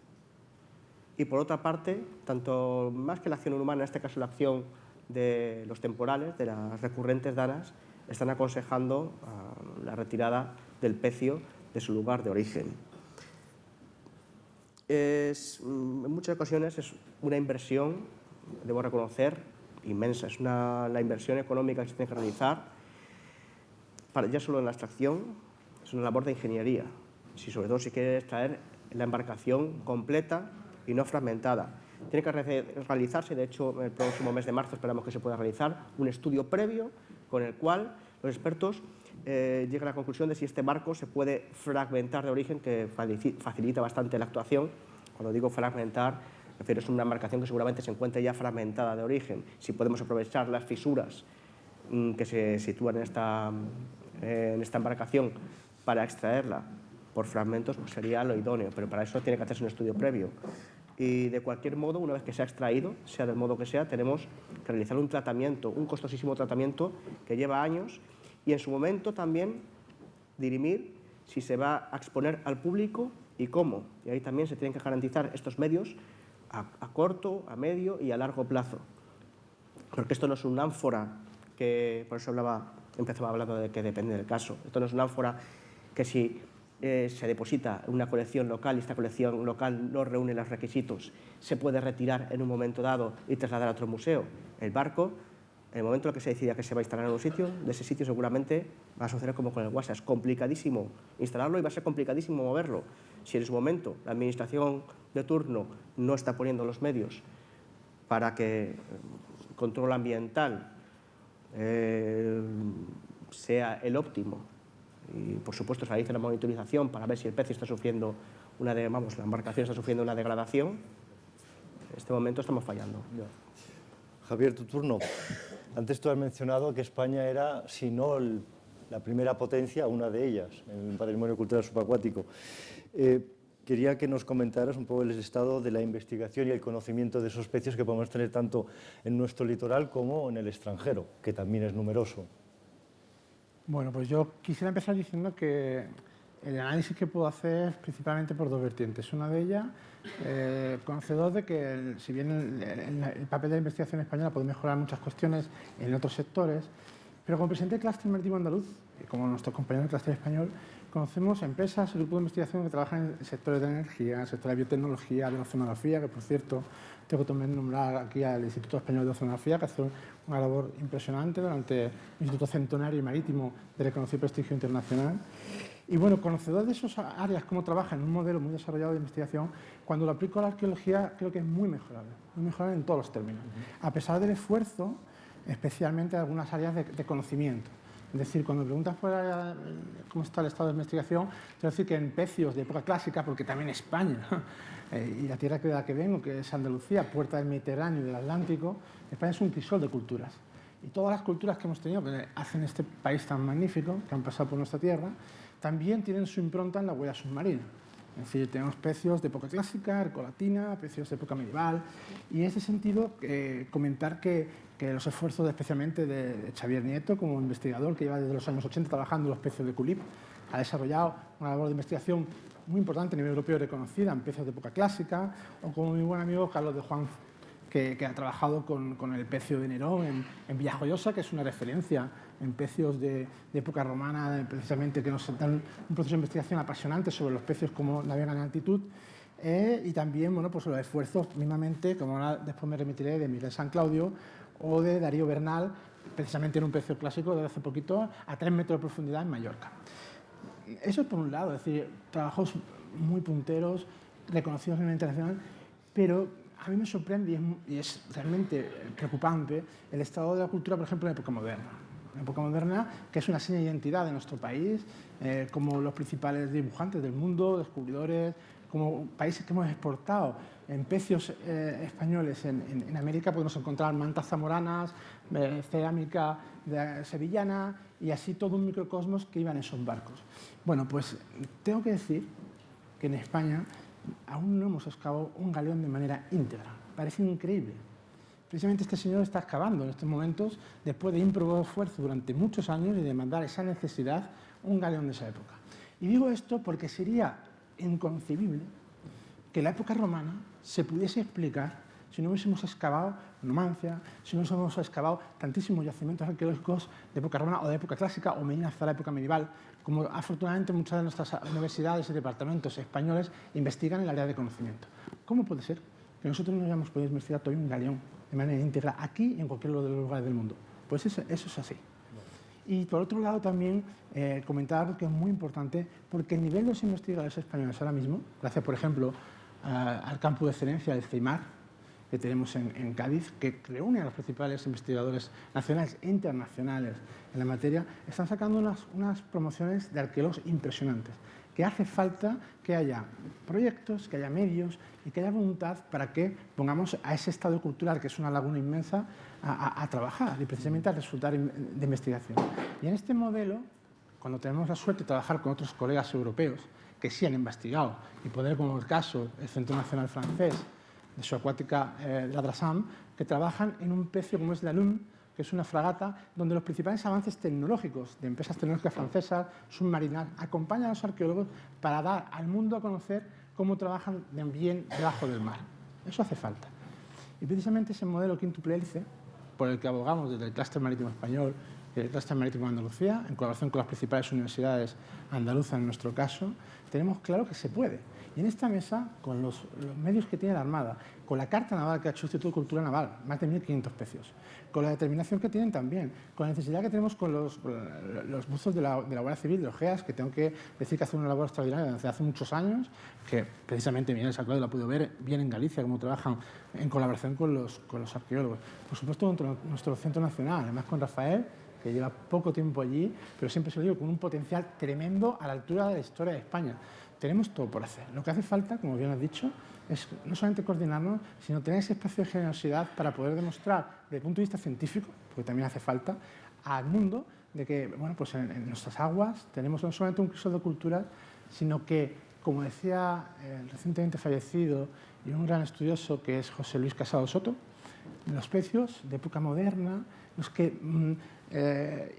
y, por otra parte, tanto más que la acción humana, en este caso la acción de los temporales, de las recurrentes danas, están aconsejando la retirada del pecio de su lugar de origen. En muchas ocasiones es una inversión, debo reconocer, inmensa. Es la inversión económica que se tiene que realizar ya solo en la extracción. Es una labor de ingeniería, sobre todo si quiere extraer la embarcación completa y no fragmentada. Tiene que realizarse, de hecho, el próximo mes de marzo esperamos que se pueda realizar un estudio previo con el cual los expertos llegan a la conclusión de si este barco se puede fragmentar de origen, que facilita bastante la actuación. Cuando digo fragmentar, refiero a una embarcación que seguramente se encuentre ya fragmentada de origen. Si podemos aprovechar las fisuras que se sitúan en esta embarcación para extraerla por fragmentos, pues sería lo idóneo, pero para eso tiene que hacerse un estudio previo. Y de cualquier modo, una vez que se ha extraído, sea del modo que sea, tenemos que realizar un tratamiento, un costosísimo tratamiento que lleva años, y en su momento también dirimir si se va a exponer al público y cómo. Y ahí también se tienen que garantizar estos medios a corto, a medio y a largo plazo. Porque esto no es una ánfora que, por eso empezaba hablando de que depende del caso. Esto no es una ánfora que si se deposita en una colección local y esta colección local no reúne los requisitos, se puede retirar en un momento dado y trasladar a otro museo. El barco, en el momento en el que se decida que se va a instalar en un sitio, de ese sitio seguramente va a suceder como con el Guasa. Es complicadísimo instalarlo y va a ser complicadísimo moverlo. Si en su momento la administración de turno no está poniendo los medios para que el control ambiental sea el óptimo, y por supuesto se realiza la monitorización para ver si el pez está sufriendo la embarcación está sufriendo una degradación, en este momento estamos fallando. Javier, tu turno. Antes tú has mencionado que España era, si no la primera potencia, una de ellas en el patrimonio cultural subacuático. Quería que nos comentaras un poco el estado de la investigación y el conocimiento de esos peces que podemos tener tanto en nuestro litoral como en el extranjero, que también es numeroso. Bueno, pues yo quisiera empezar diciendo que el análisis que puedo hacer es principalmente por dos vertientes. Una de ellas, conocedor de que si bien el papel de la investigación española puede mejorar muchas cuestiones en otros sectores, pero como presidente del Clúster Marítimo Andaluz, y como nuestros compañeros del Clúster Español, conocemos empresas y grupos de investigación que trabajan en sectores de energía, sectores de biotecnología, de oceanografía, que por cierto tengo que también nombrar aquí al Instituto Español de Oceanografía, que hace una labor impresionante durante el Instituto Centenario y Marítimo de reconocido prestigio internacional. Y bueno, conocedor de esas áreas, cómo trabajan en un modelo muy desarrollado de investigación, cuando lo aplico a la arqueología creo que es muy mejorable en todos los términos, a pesar del esfuerzo, especialmente en algunas áreas de conocimiento. Es decir, cuando me preguntas por cómo está el estado de investigación, quiero decir que en pecios de época clásica, porque también España, y la tierra de la que vengo, que es Andalucía, puerta del Mediterráneo y del Atlántico, España es un crisol de culturas. Y todas las culturas que hemos tenido, que hacen este país tan magnífico, que han pasado por nuestra tierra, también tienen su impronta en la huella submarina. Es decir, tenemos pecios de época clásica, arcolatina, pecios de época medieval, y en ese sentido comentar que los esfuerzos especialmente de Xavier Nieto, como investigador que lleva desde los años 80 trabajando en los pecios de Culip, ha desarrollado una labor de investigación muy importante a nivel europeo reconocida en pecios de época clásica, o como mi buen amigo Carlos de Juan, que ha trabajado con el pecio de Nerón en Villajoyosa, que es una referencia en pecios de época romana, precisamente, que nos dan un proceso de investigación apasionante sobre los pecios como navegan en altitud, y también bueno, pues los esfuerzos mismamente, como ahora después me remitiré, de Miguel San Claudio o de Darío Bernal, precisamente en un pecio clásico de hace poquito, a 3 metros de profundidad en Mallorca. Eso es por un lado, es decir, trabajos muy punteros, reconocidos a nivel internacional, pero a mí me sorprende y es realmente preocupante el estado de la cultura, por ejemplo, en la época moderna. una época moderna que es una seña de identidad de nuestro país, como los principales dibujantes del mundo, descubridores, como países que hemos exportado en pecios españoles en América, podemos encontrar mantas zamoranas, cerámica sevillana y así todo un microcosmos que iban en esos barcos. Bueno, pues tengo que decir que en España aún no hemos excavado un galeón de manera íntegra. Parece increíble. Precisamente este señor está excavando en estos momentos, después de ímprobo esfuerzo durante muchos años y de demandar esa necesidad, un galeón de esa época. Y digo esto porque sería inconcebible que la época romana se pudiese explicar si no hubiésemos excavado Numancia, si no hubiésemos excavado tantísimos yacimientos arqueológicos de época romana o de época clásica o mediana hasta la época medieval, como afortunadamente muchas de nuestras universidades y departamentos españoles investigan en el área de conocimiento. ¿Cómo puede ser que nosotros no hayamos podido investigar todavía un galeón de manera íntegra aquí y en cualquier de los lugares del mundo? Pues eso es así. Y por otro lado también comentar algo que es muy importante, porque el nivel de los investigadores españoles ahora mismo, gracias por ejemplo al campo de excelencia del CEIMAR, que tenemos en Cádiz, que reúne a los principales investigadores nacionales e internacionales en la materia, están sacando unas promociones de arqueólogos impresionantes, que hace falta que haya proyectos, que haya medios y que haya voluntad para que pongamos a ese estado cultural, que es una laguna inmensa, a trabajar y precisamente a resultar de investigación. Y en este modelo, cuando tenemos la suerte de trabajar con otros colegas europeos que sí han investigado y poder, como el caso del Centro Nacional Francés de Subacuática La Drasam, que trabajan en un pecio como es la Lune, que es una fragata donde los principales avances tecnológicos de empresas tecnológicas francesas, submarinas, acompañan a los arqueólogos para dar al mundo a conocer cómo trabajan bien debajo del mar. Eso hace falta. Y precisamente ese modelo quíntuple hélice, por el que abogamos desde el Clúster Marítimo Español y el Clúster Marítimo de Andalucía, en colaboración con las principales universidades andaluzas en nuestro caso, tenemos claro que se puede. Y en esta mesa, con los medios que tiene la Armada, con la carta naval que ha hecho el Instituto de Cultura Naval, más de 1.500 pecios, con la determinación que tienen también, con la necesidad que tenemos con los buzos de la Guardia Civil, de los GEAS, que tengo que decir que hacen una labor extraordinaria desde hace muchos años, que precisamente Miguel Saclado lo ha podido ver bien en Galicia, cómo trabajan en colaboración con los arqueólogos. Por supuesto, nuestro Centro Nacional, además con Rafael, que lleva poco tiempo allí, pero siempre se lo digo, con un potencial tremendo a la altura de la historia de España. Tenemos todo por hacer. Lo que hace falta, como bien has dicho, es no solamente coordinarnos, sino tener ese espacio de generosidad para poder demostrar, desde el punto de vista científico, porque también hace falta, al mundo de que, bueno, pues en nuestras aguas tenemos no solamente un crisol de culturas, sino que, como decía el recientemente fallecido y un gran estudioso que es José Luis Casado Soto, los pecios de época moderna, los que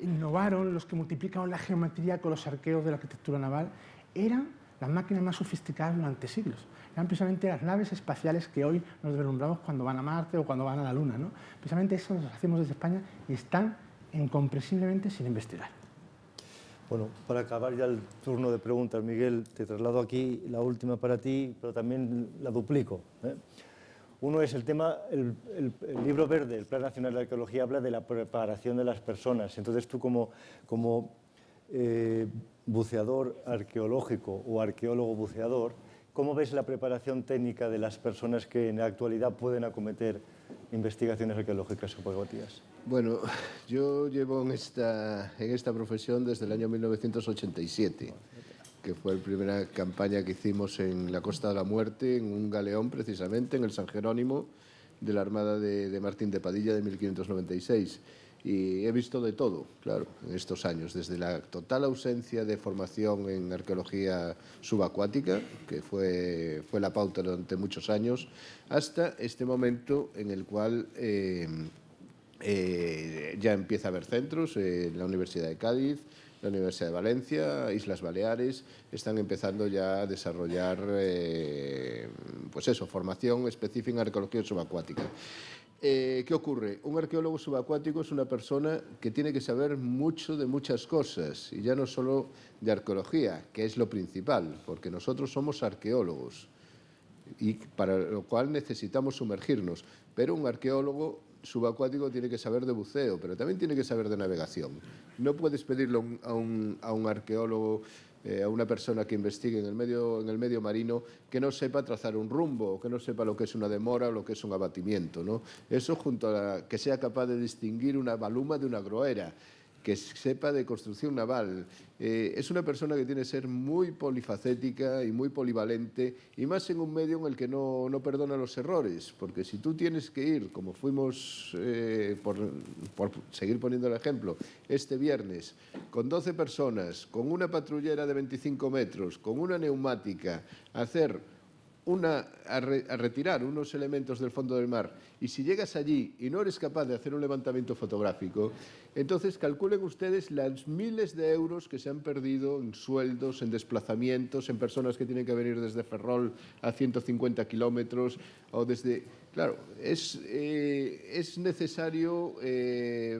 innovaron, los que multiplicaron la geometría con los arqueos de la arquitectura naval, eran las máquinas más sofisticadas durante siglos. Eran precisamente las naves espaciales que hoy nos deslumbramos cuando van a Marte o cuando van a la Luna, ¿no? Precisamente eso lo hacemos desde España y están incomprensiblemente sin investigar. Bueno, para acabar ya el turno de preguntas, Miguel, te traslado aquí la última para ti, pero también la duplico, ¿eh? Uno es el tema, el libro verde, el Plan Nacional de Arqueología, habla de la preparación de las personas. Entonces tú como buceador arqueológico o arqueólogo buceador, ¿cómo ves la preparación técnica de las personas que en la actualidad pueden acometer investigaciones arqueológicas subacuáticas? Bueno, yo llevo en esta profesión desde el año 1987, que fue la primera campaña que hicimos en la Costa de la Muerte, en un galeón precisamente, en el San Jerónimo, de la Armada de Martín de Padilla de 1596. Y he visto de todo, claro, en estos años, desde la total ausencia de formación en arqueología subacuática, que fue la pauta durante muchos años, hasta este momento en el cual ya empieza a haber centros, la Universidad de Cádiz, la Universidad de Valencia, Islas Baleares, están empezando ya a desarrollar pues eso, formación específica en arqueología subacuática. ¿Qué ocurre? Un arqueólogo subacuático es una persona que tiene que saber mucho de muchas cosas, y ya no solo de arqueología, que es lo principal, porque nosotros somos arqueólogos, y para lo cual necesitamos sumergirnos, pero un arqueólogo subacuático tiene que saber de buceo, pero también tiene que saber de navegación. No puedes pedirle a un arqueólogo, a una persona que investigue en el medio marino, que no sepa trazar un rumbo, o que no sepa lo que es una demora o lo que es un abatimiento, ¿no? Eso junto a que sea capaz de distinguir una baluma de una groera, que sepa de construcción naval. Es una persona que tiene que ser muy polifacética y muy polivalente, y más en un medio en el que no perdona los errores, porque si tú tienes que ir, como fuimos, por seguir poniendo el ejemplo, este viernes, con 12 personas, con una patrullera de 25 metros, con una neumática, a retirar unos elementos del fondo del mar, y si llegas allí y no eres capaz de hacer un levantamiento fotográfico, entonces calculen ustedes las miles de euros que se han perdido en sueldos, en desplazamientos, en personas que tienen que venir desde Ferrol a 150 kilómetros, o desde... Claro, es necesario,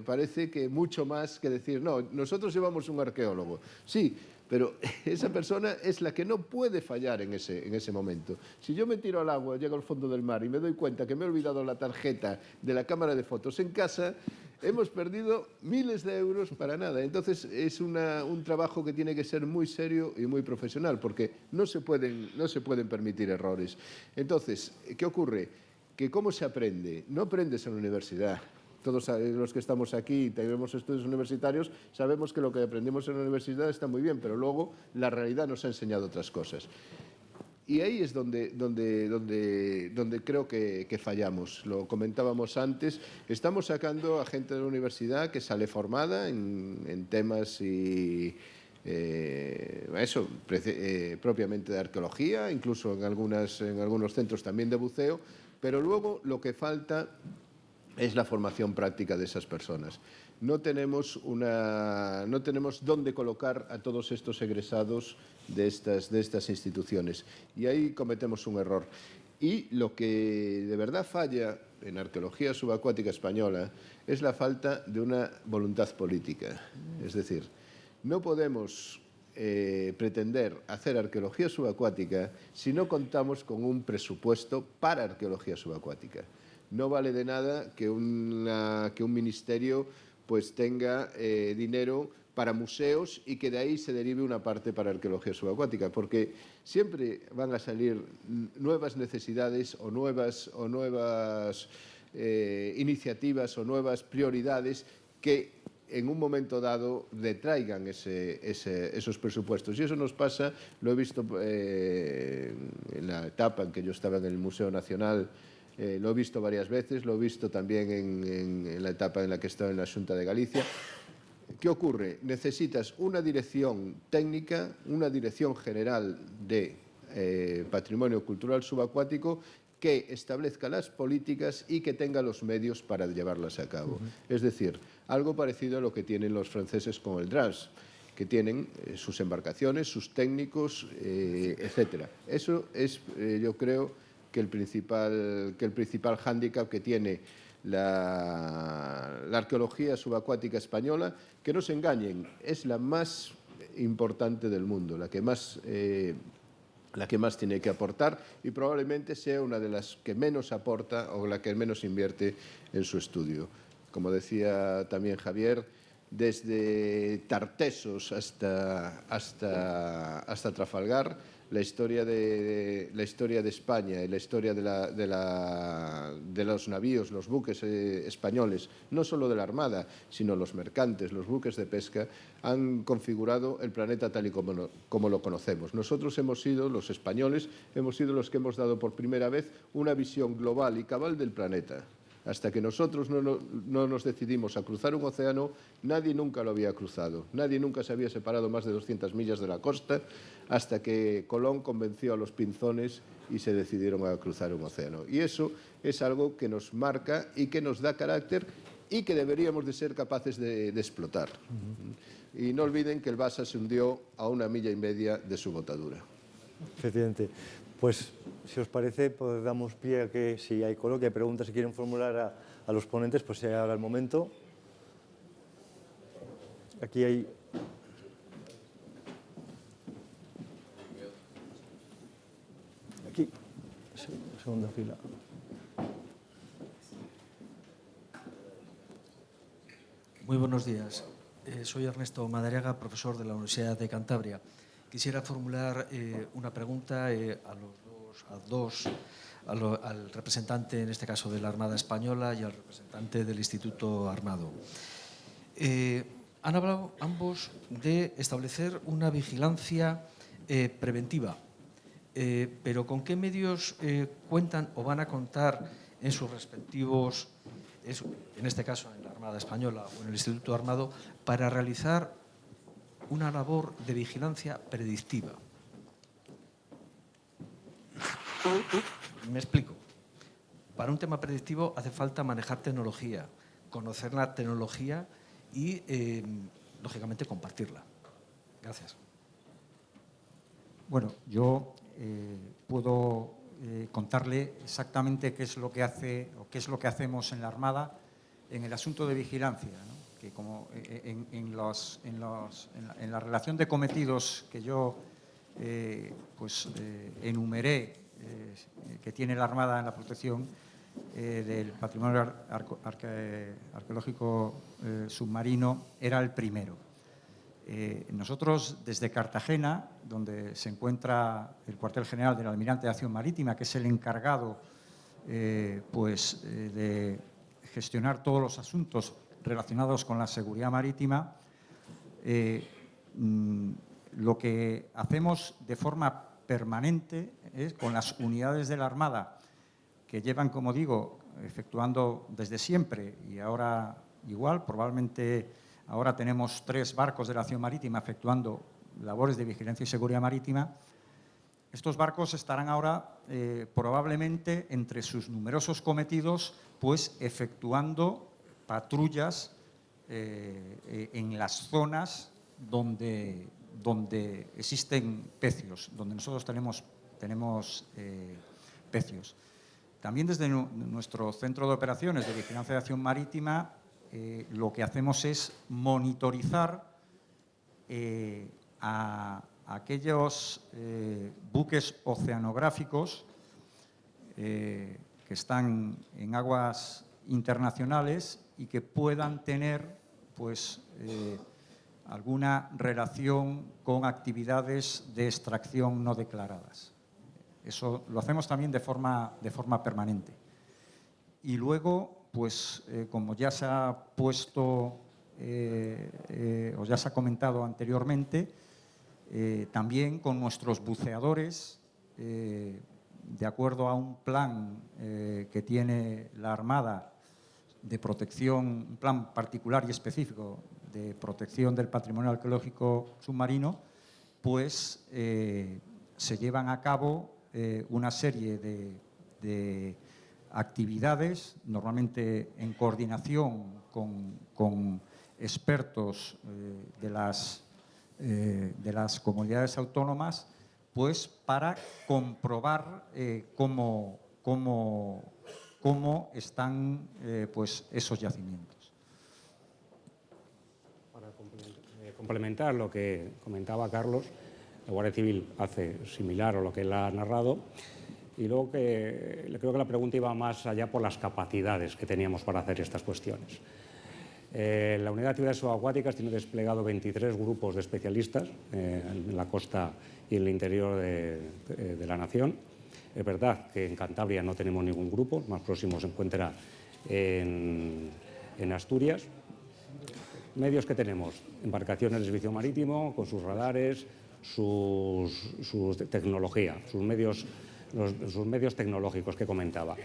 parece que mucho más que decir, no, nosotros llevamos un arqueólogo. Sí, pero esa persona es la que no puede fallar en ese momento. Si yo me tiro al agua, llego al fondo del mar y me doy cuenta que me he olvidado la tarjeta de la cámara de fotos en casa, hemos perdido miles de euros para nada. Entonces es un trabajo que tiene que ser muy serio y muy profesional, porque no se pueden permitir errores. Entonces, ¿qué ocurre? Que ¿cómo se aprende? No aprendes en la universidad. Todos los que estamos aquí y tenemos estudios universitarios sabemos que lo que aprendimos en la universidad está muy bien, pero luego la realidad nos ha enseñado otras cosas. Y ahí es donde creo que fallamos. Lo comentábamos antes, estamos sacando a gente de la universidad que sale formada en temas propiamente de arqueología, incluso en algunos centros también de buceo, pero luego lo que falta es la formación práctica de esas personas. No tenemos dónde colocar a todos estos egresados de estas instituciones, y ahí cometemos un error. Y lo que de verdad falla en arqueología subacuática española es la falta de una voluntad política. Es decir, no podemos pretender hacer arqueología subacuática si no contamos con un presupuesto para arqueología subacuática. No vale de nada que un ministerio pues tenga dinero para museos y que de ahí se derive una parte para arqueología subacuática, porque siempre van a salir nuevas necesidades o nuevas iniciativas o nuevas prioridades que en un momento dado detraigan esos presupuestos. Y eso nos pasa, lo he visto en la etapa en que yo estaba en el Museo Nacional, lo he visto varias veces, lo he visto también en la etapa en la que estaba en la Xunta de Galicia. ¿Qué ocurre? Necesitas una dirección técnica, una dirección general de patrimonio cultural subacuático que establezca las políticas y que tenga los medios para llevarlas a cabo. Es decir, algo parecido a lo que tienen los franceses con el DRAS, que tienen sus embarcaciones, sus técnicos, etcétera. Eso es, yo creo, que el principal hándicap que tiene la arqueología subacuática española, que no se engañen, es la más importante del mundo, la que más tiene que aportar, y probablemente sea una de las que menos aporta o la que menos invierte en su estudio. Como decía también Javier, desde Tartesos hasta Trafalgar, la historia de España y la historia de los navíos, los buques españoles, no solo de la Armada, sino los mercantes, los buques de pesca, han configurado el planeta tal y como lo conocemos. Nosotros los españoles, hemos sido los que hemos dado por primera vez una visión global y cabal del planeta. Hasta que nosotros no nos decidimos a cruzar un océano, nadie nunca lo había cruzado. Nadie nunca se había separado más de 200 millas de la costa, hasta que Colón convenció a los pinzones y se decidieron a cruzar un océano. Y eso es algo que nos marca y que nos da carácter y que deberíamos de ser capaces de explotar. Y no olviden que el Vasa se hundió a 1,5 millas de su botadura. Efectivamente. Pues, si os parece, pues damos pie a que si hay coloquia, preguntas, si quieren formular a los ponentes, pues sea ahora el momento. Aquí hay... Aquí, segunda fila. Muy buenos días. Soy Ernesto Madariaga, profesor de la Universidad de Cantabria. Quisiera formular una pregunta al representante, en este caso, de la Armada Española y al representante del Instituto Armado. Han hablado ambos de establecer una vigilancia preventiva, pero ¿con qué medios cuentan o van a contar en sus respectivos, en este caso en la Armada Española o en el Instituto Armado, para realizar una labor de vigilancia predictiva? Me explico. Para un tema predictivo hace falta manejar tecnología, conocer la tecnología y, lógicamente, compartirla. Gracias. Bueno, yo puedo contarle exactamente qué es lo que hace o qué es lo que hacemos en la Armada en el asunto de vigilancia, ¿no? Que como en la relación de cometidos que yo enumeré, que tiene la Armada en la protección del patrimonio arqueológico submarino, era el primero. Nosotros, desde Cartagena, donde se encuentra el cuartel general del Almirante de Acción Marítima, que es el encargado de gestionar todos los asuntos relacionados con la seguridad marítima, lo que hacemos de forma permanente es con las unidades de la Armada que llevan, como digo, efectuando desde siempre y ahora igual, probablemente ahora tenemos 3 barcos de la acción marítima efectuando labores de vigilancia y seguridad marítima. Estos barcos estarán ahora probablemente entre sus numerosos cometidos pues efectuando patrullas en las zonas donde existen pecios, donde nosotros tenemos pecios. También desde nuestro centro de operaciones de vigilancia de acción marítima lo que hacemos es monitorizar a aquellos buques oceanográficos que están en aguas internacionales y que puedan tener pues alguna relación con actividades de extracción no declaradas. Eso lo hacemos también de forma permanente. Y luego, pues como ya se ha puesto o ya se ha comentado anteriormente, también con nuestros buceadores, de acuerdo a un plan que tiene la Armada de protección, un plan particular y específico de protección del patrimonio arqueológico submarino, pues se llevan a cabo una serie de actividades, normalmente en coordinación con expertos de las comunidades autónomas, pues para comprobar cómo están pues esos yacimientos. Para complementar lo que comentaba Carlos, la Guardia Civil hace similar a lo que él ha narrado, y luego creo que la pregunta iba más allá por las capacidades que teníamos para hacer estas cuestiones. La Unidad de Actividades Subacuáticas tiene desplegado 23 grupos de especialistas en la costa y en el interior de la nación. Es verdad que en Cantabria no tenemos ningún grupo, el más próximo se encuentra en Asturias. Medios que tenemos: embarcaciones de servicio marítimo con sus radares, su tecnología, sus medios tecnológicos que comentaba.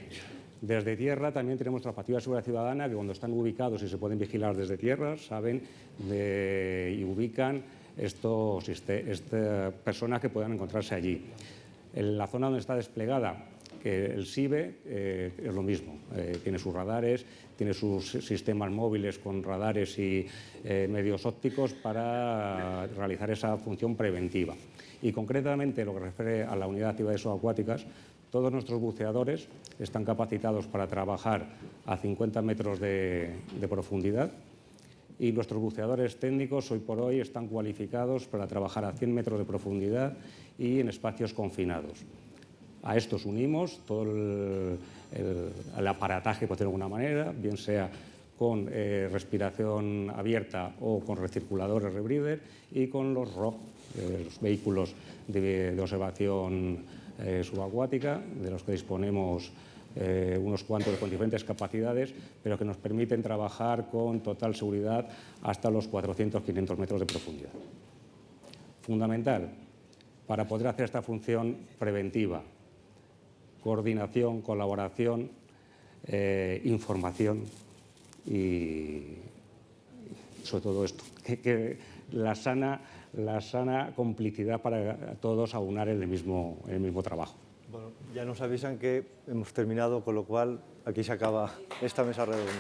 Desde tierra también tenemos nuestra patrulla de seguridad ciudadana, que cuando están ubicados y se pueden vigilar desde tierra, saben y ubican estas personas que puedan encontrarse allí. En la zona donde está desplegada, que el SIBE, es lo mismo, tiene sus radares, tiene sus sistemas móviles con radares y medios ópticos para realizar esa función preventiva. Y concretamente, lo que refiere a la Unidad de Actividades Subacuáticas, todos nuestros buceadores están capacitados para trabajar a 50 metros de profundidad, y nuestros buceadores técnicos hoy por hoy están cualificados para trabajar a 100 metros de profundidad y en espacios confinados. A estos unimos todo el aparataje, por decirlo de alguna manera, bien sea con respiración abierta o con recirculadores rebreather, y con los ROV, los vehículos de observación subacuática, de los que disponemos unos cuantos con diferentes capacidades, pero que nos permiten trabajar con total seguridad hasta los 400-500 metros de profundidad. Fundamental para poder hacer esta función preventiva: coordinación, colaboración, información y sobre todo esto, que la sana complicidad para todos aunar en el mismo trabajo. Bueno, ya nos avisan que hemos terminado, con lo cual aquí se acaba esta mesa redonda.